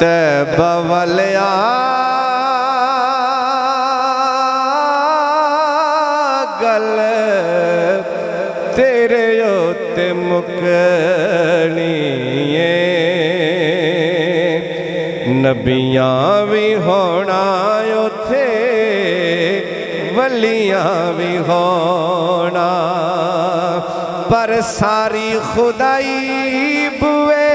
तैबा वालिया गल तेरे उत्ते मुकनी नबियां भी होना उथे वलियां भी होना पर सारी खुदाई बुए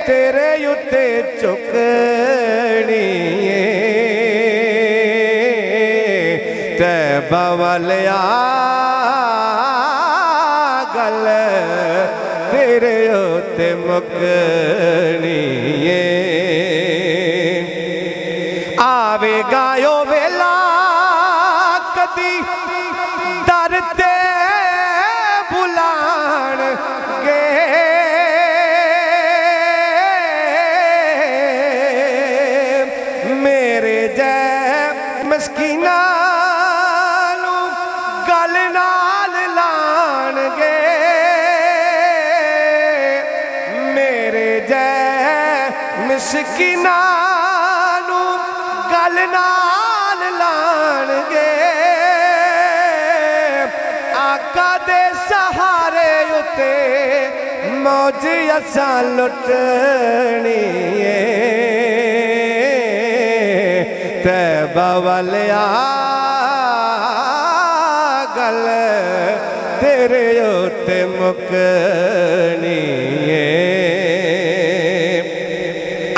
तेरे उत्ते चुकनी तैबा वालिया गल तेरे उत्ते मुकनी आवेगा यो वेला कदी दर ते बुलाण गे मेरे जै मस्कीना नू गल नाल लाण गे मेरे जै मस्कीना गल नाल लाण गे आका दे सहारे उते मौज असां लुटनी तैबा वालिया गल तेरे उते मुकनी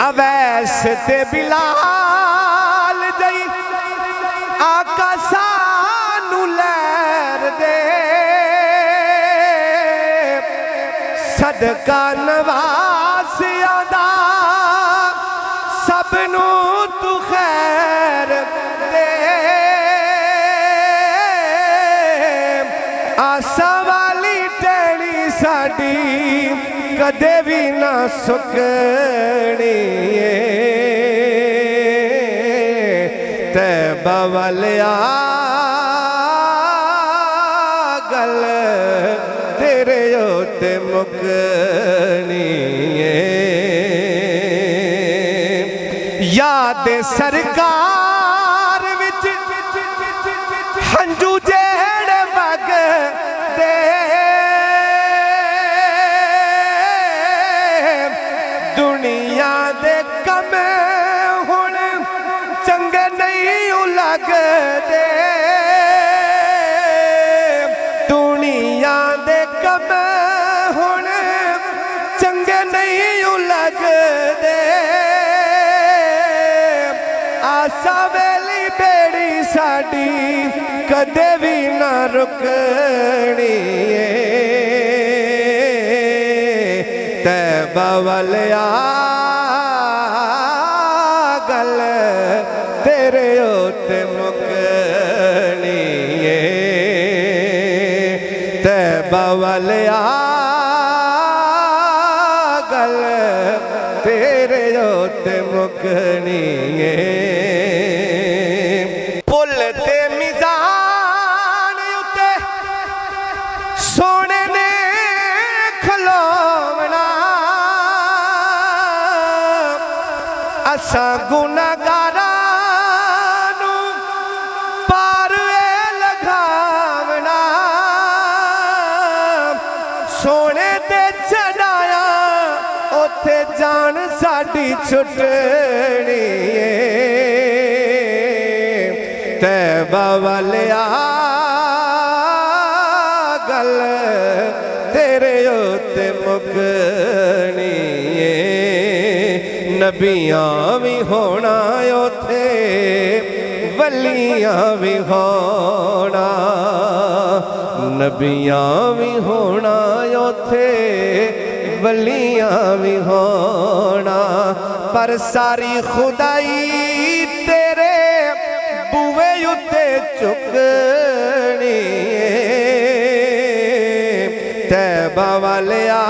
अवैस ते बिलाल जई आका सानू लैर दे सदका नवासिया दा सबनू तू खैर दे आसा वाली टैणी साडी कदे भी ना सुकनी तैबा वालिया गल तेरे उत्ते मुकनी याद सरकार विच हंजू जेड़े वग दे दुनिया दे कम हुण चंगे नहीं लगदे दुनिया दे कम हुण चंगे नहीं लगदे आसा वेली बेड़ी साडी कदे भी ना रुकनी तैबा वालिया गल तेरे उत्ते मुकनी तैबा वालिया गल तेरे उत्ते मुकनी पुल ते मिजान उत्ते सोने ने खलोवना असां गुनाहगारां नू पार लगावना सोने ते चढ़ाया उथे जान साडी छुटनी तैबा वालिया गल तेरे उत्ते मुकनी नबियां भी होना उथे वलियां भी होना नबियां भी होना उथे वलियां भी होना पर सारी खुदाई तेरे बुए उत्ते चुकनी तैबा वालिया